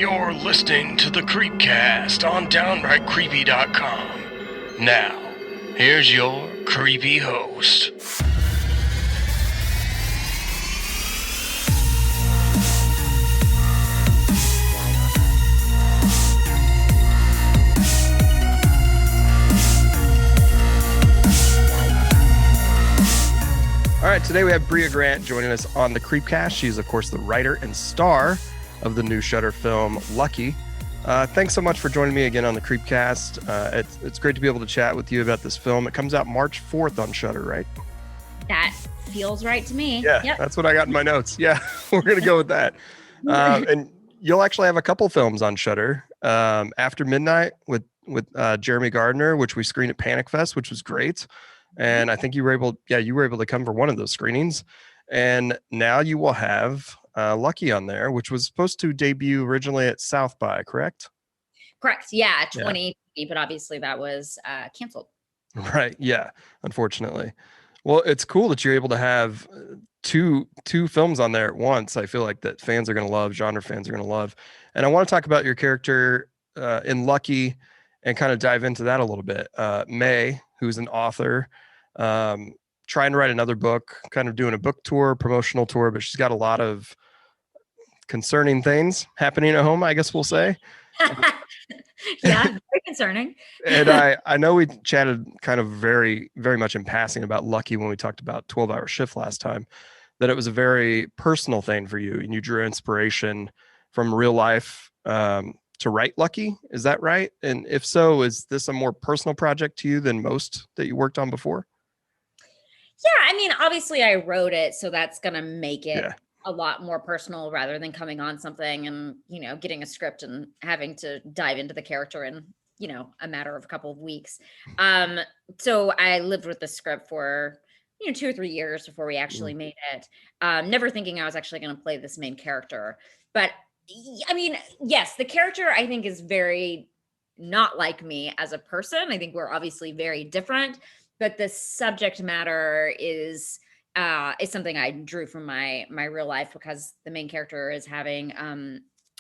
You're listening to the Creepcast on DownrightCreepy.com. Now, here's your creepy host. All right, today we have Brea Grant joining us on the Creepcast. She's, of course, the writer and star of the new Shudder film, Lucky. Thanks so much for joining me again on the Creepcast. It's great to be able to chat with you about this film. It comes out March 4th on Shudder, right? That feels right to me. Yeah, yep. That's what I got in my notes. Yeah, we're going to go with that. And you'll actually have a couple films on Shudder. After Midnight with Jeremy Gardner, which we screened at Panic Fest, which was great. And I think you were able to come for one of those screenings. And now you will have Lucky on there, which was supposed to debut originally at South by, correct? Correct. Yeah, 2020, but obviously that was canceled. Right. Yeah. Unfortunately. Well, it's cool that you're able to have two films on there at once. I feel like that fans are going to love, genre fans are going to love. And I want to talk about your character in Lucky and kind of dive into that a little bit. May, who's an author, trying to write another book, kind of doing a book tour, promotional tour, but she's got a lot of concerning things happening at home, I guess we'll say. Yeah, very concerning. And I know we chatted kind of very, very much in passing about Lucky when we talked about 12-Hour Shift last time, that it was a very personal thing for you and you drew inspiration from real life to write Lucky. Is that right? And if so, is this a more personal project to you than most that you worked on before? Yeah, I mean, obviously I wrote it, so that's going to make it a lot more personal rather than coming on something and, getting a script and having to dive into the character in, a matter of a couple of weeks. So I lived with the script for, 2 or 3 years before we actually made it. Never thinking I was actually going to play this main character. But I mean, yes, the character I think is very not like me as a person. I think we're obviously very different. But the subject matter is something I drew from my real life because the main character is having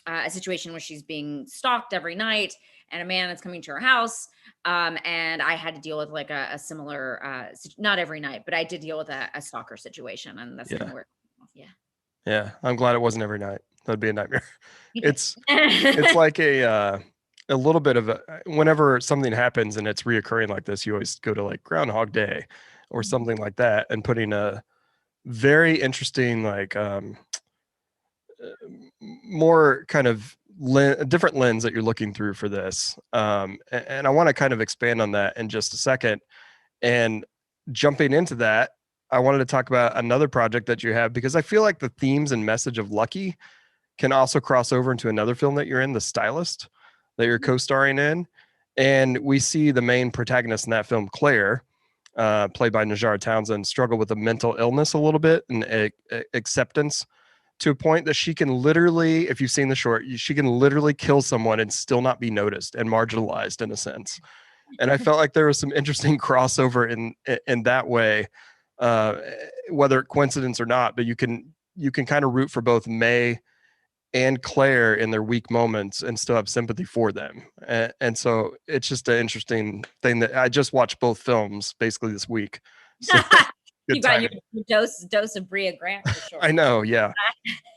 a situation where she's being stalked every night and a man is coming to her house. And I had to deal with like a similar, not every night, but I did deal with a stalker situation. And that's kind of where, Yeah, I'm glad it wasn't every night. That'd be a nightmare. It's like a little bit of whenever something happens and it's reoccurring like this, you always go to like Groundhog Day or something like that and putting a very interesting, like more kind of a different lens that you're looking through for this. And I want to kind of expand on that in just a second. And jumping into that, I wanted to talk about another project that you have, because I feel like the themes and message of Lucky can also cross over into another film that you're in, The Stylist, that you're co-starring in. And we see the main protagonist in that film, Claire, played by Najara Townsend, struggle with a mental illness a little bit and acceptance to a point that she can literally, if you've seen the short, she can literally kill someone and still not be noticed and marginalized in a sense. And I felt like there was some interesting crossover in that way, whether coincidence or not, but you can kind of root for both May and Claire in their weak moments and still have sympathy for them. And so it's just an interesting thing that I just watched both films basically this week. So you got your dose of Brea Grant for sure. I know. Yeah.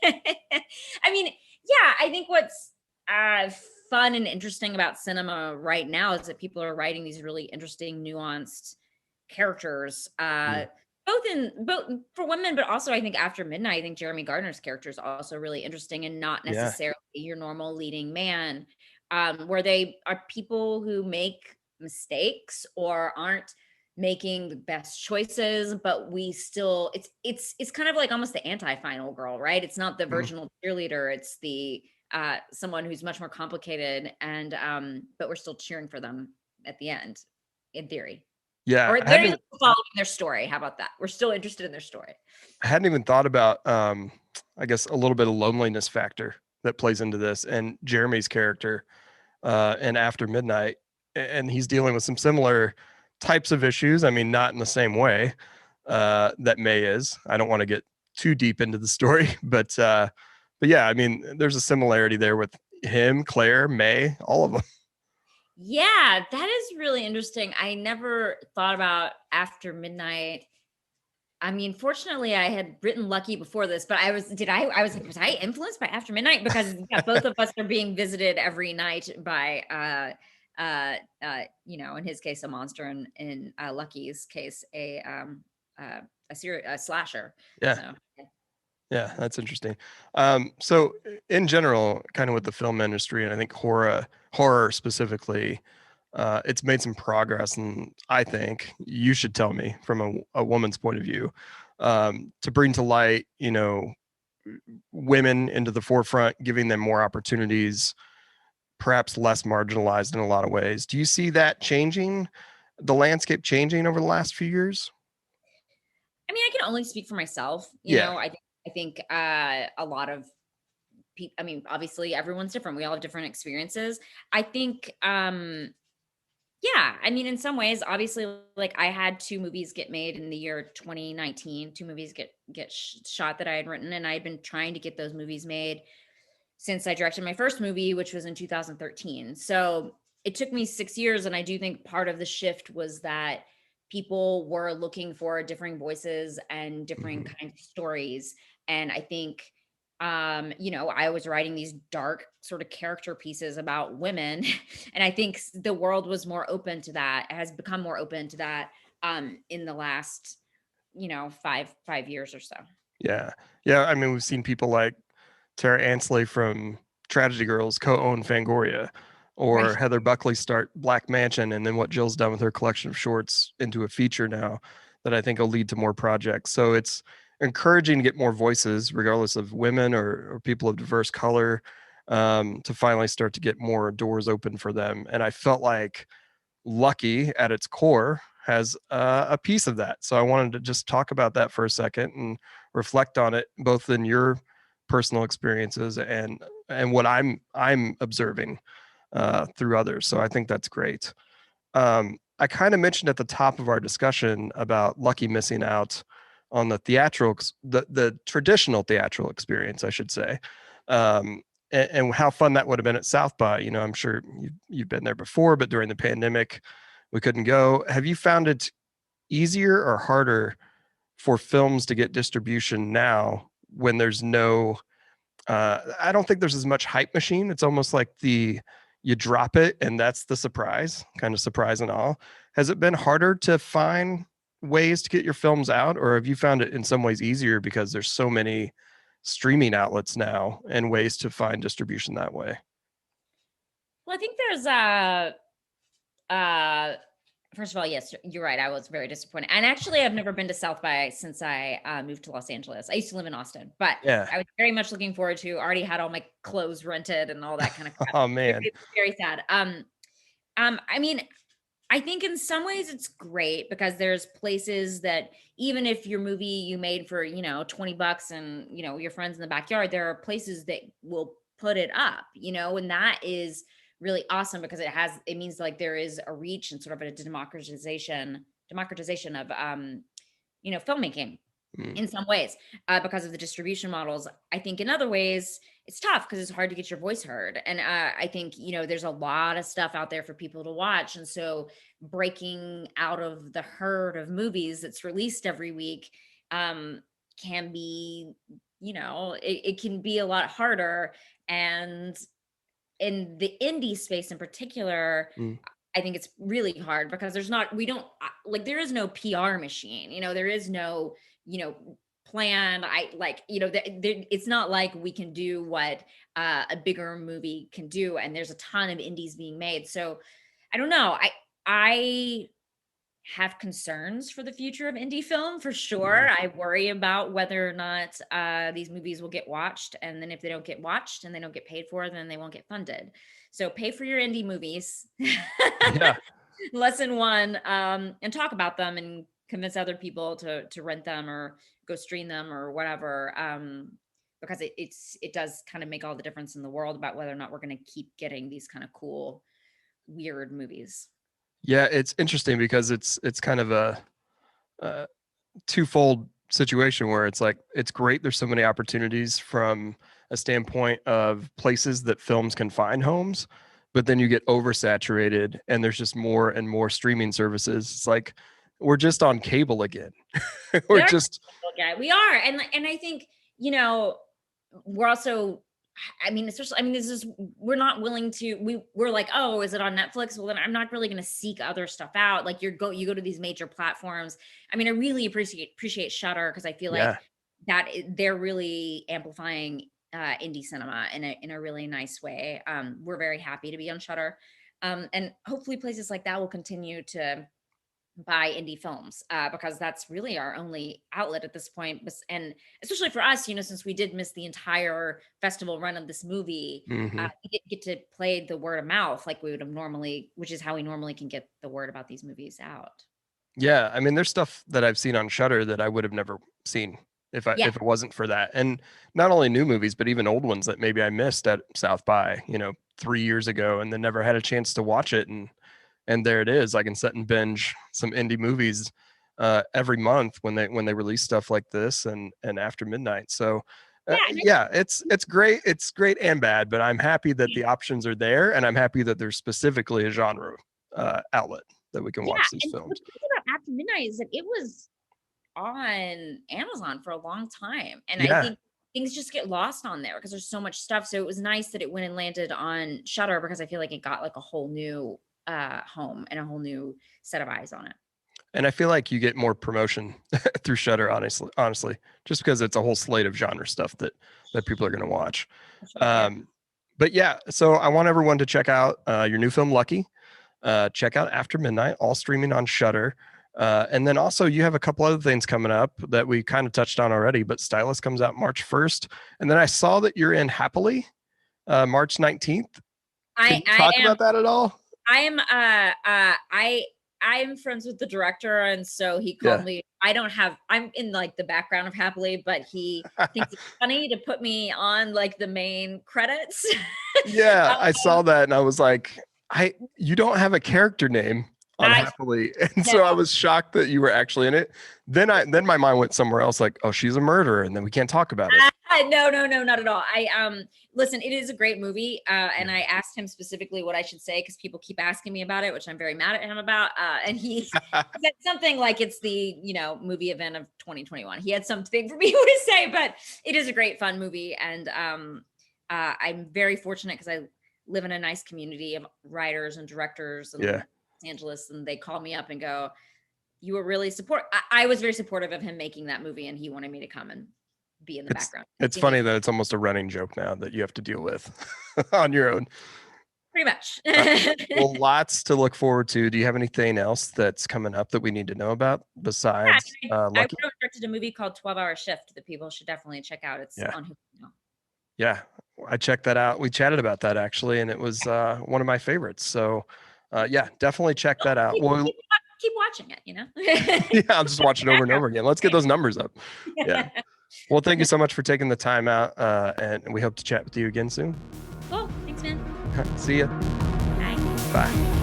I mean, yeah, I think what's fun and interesting about cinema right now is that people are writing these really interesting, nuanced characters, both for women, but also I think after Midnight, I think Jeremy Gardner's character is also really interesting and not necessarily your normal leading man, where they are people who make mistakes or aren't making the best choices, but we still, it's kind of like almost the anti-final girl, right? It's not the virginal cheerleader. It's the someone who's much more complicated and but we're still cheering for them at the end, in theory. Yeah. Or they're following their story. How about that? We're still interested in their story. I hadn't even thought about, I guess, a little bit of loneliness factor that plays into this, and Jeremy's character in After Midnight. And he's dealing with some similar types of issues. I mean, not in the same way that May is. I don't want to get too deep into the story, but yeah, I mean, there's a similarity there with him, Claire, May, all of them. Yeah, that is really interesting. I never thought about After Midnight. I mean, fortunately, I had written Lucky before this, but was I influenced by After Midnight? Because both of us are being visited every night by, in his case, a monster, and in Lucky's case, a slasher. Yeah. So, yeah, that's interesting. So in general, kind of with the film industry, and I think horror specifically, it's made some progress, and I think you should tell me from a woman's point of view, to bring to light, women into the forefront, giving them more opportunities, perhaps less marginalized in a lot of ways. Do you see that changing, the landscape changing over the last few years? I mean, I can only speak for myself. I think a lot of people, I mean, obviously everyone's different. We all have different experiences. I think, yeah, I mean, in some ways, obviously, like I had 2 movies get made in the year 2019, 2 movies get shot that I had written, and I had been trying to get those movies made since I directed my first movie, which was in 2013. So it took me 6 years. And I do think part of the shift was that people were looking for differing voices and different kinds of stories. And I think, I was writing these dark sort of character pieces about women. And I think the world was more open to that, has become more open to that in the last, 5 years or so. Yeah. Yeah. I mean, we've seen people like Tara Ansley from Tragedy Girls co-own Fangoria, or Right. Heather Buckley start Black Mansion, and then what Jill's done with her collection of shorts into a feature now that I think will lead to more projects. So it's encouraging to get more voices, regardless of women or people of diverse color, to finally start to get more doors open for them. And I felt like Lucky at its core has a piece of that. So I wanted to just talk about that for a second and reflect on it, both in your personal experiences and what I'm observing through others. So I think that's great. I kind of mentioned at the top of our discussion about Lucky missing out on the the traditional theatrical experience, I should say, and how fun that would have been at South by. I'm sure you've been there before, but during the pandemic, we couldn't go. Have you found it easier or harder for films to get distribution now when there's no I don't think there's as much hype machine. It's almost like you drop it and that's the surprise, kind of surprise and all. Has it been harder to find ways to get your films out, or have you found it in some ways easier because there's so many streaming outlets now and ways to find distribution that way? Well, I think there's first of all, yes, you're right. I was very disappointed. And actually, I've never been to South by since I moved to Los Angeles. I used to live in Austin, but Yeah. I was very much looking forward to, already had all my clothes rented and all that kind of crap. Oh man. It's very sad. I mean, I think in some ways it's great because there's places that even if your movie you made for, $20 and, your friends in the backyard, there are places that will put it up, and that is really awesome because it means like there is a reach and sort of a democratization of filmmaking in some ways because of the distribution models. I think in other ways it's tough because it's hard to get your voice heard, and I think there's a lot of stuff out there for people to watch, and so breaking out of the herd of movies that's released every week can be it can be a lot harder. And in the indie space in particular, I think it's really hard because there is no PR machine, there is no, plan. It's not like we can do what a bigger movie can do. And there's a ton of indies being made. So I don't know. I have concerns for the future of indie film for sure. I worry about whether or not these movies will get watched. And then if they don't get watched and they don't get paid for, then they won't get funded. So pay for your indie movies. Yeah. Lesson 1, and talk about them and convince other people to rent them or go stream them or whatever. Because it does kind of make all the difference in the world about whether or not we're going to keep getting these kind of cool, weird movies. Yeah, it's interesting because it's kind of a twofold situation where it's like it's great there's so many opportunities from a standpoint of places that films can find homes, but then you get oversaturated and there's just more and more streaming services. It's like we're just on cable again. We are. And I think, we're also, this is, we're not willing to, we're like, oh, is it on Netflix? Well, then I'm not really going to seek other stuff out. Like you go to these major platforms. I really appreciate Shudder, because I feel like that they're really amplifying indie cinema in a really nice way. We're very happy to be on Shudder. And hopefully places like that will continue to buy indie films, because that's really our only outlet at this point. And especially for us, since we did miss the entire festival run of this movie, we didn't get to play the word of mouth like we would have normally, which is how we normally can get the word about these movies out. Yeah, there's stuff that I've seen on Shudder that I would have never seen if it wasn't for that. And not only new movies, but even old ones that maybe I missed at South by, 3 years ago, and then never had a chance to watch it. And there it is. I can sit and binge some indie movies every month when they release stuff like this and after midnight. So it's great. It's great and bad, but I'm happy that the options are there, and I'm happy that there's specifically a genre outlet that we can watch these films. What's cool about After Midnight is that it was on Amazon for a long time, and I think things just get lost on there because there's so much stuff. So it was nice that it went and landed on Shudder, because I feel like it got like a whole new home and a whole new set of eyes on it. And I feel like you get more promotion through Shudder, honestly, just because it's a whole slate of genre stuff that people are going to watch. But yeah, so I want everyone to check out your new film, Lucky. Check out After Midnight, all streaming on Shudder. And then also you have a couple other things coming up that we kind of touched on already, but Stylist comes out March 1st. And then I saw that you're in Happily, March 19th. Can you talk about that at all? I'm friends with the director, and so he called me. I'm in like the background of Happily, but he thinks it's funny to put me on like the main credits. I saw that and I was like, you don't have a character name on Happily, and so I was shocked that you were actually in it. Then my mind went somewhere else, like, oh, she's a murderer, and then we can't talk about it. No, not at all. Listen, it is a great movie, and I asked him specifically what I should say because people keep asking me about it, which I'm very mad at him about. And he said something like it's the movie event of 2021. He had something for me to say, but it is a great fun movie, and I'm very fortunate because I live in a nice community of writers and directors in Los Angeles, and they call me up and go, "You were really I was very supportive of him making that movie, and he wanted me to come and be in the background." It's funny that it's almost a running joke now that you have to deal with on your own. Pretty much. Well, lots to look forward to. Do you have anything else that's coming up that we need to know about besides Lucky? I directed a movie called 12-Hour Shift that people should definitely check out. It's on Hulu now. Yeah, I checked that out. We chatted about that actually, and it was one of my favorites. So definitely check that out. Keep watching it, I'll just watch it over and over again. Let's get those numbers up. Yeah. Well, thank you so much for taking the time out, and we hope to chat with you again soon. Cool. Thanks, man. See ya. Bye. Bye.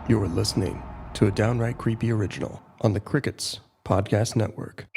You are listening to a Downright Creepy original on the Crickets Podcast Network.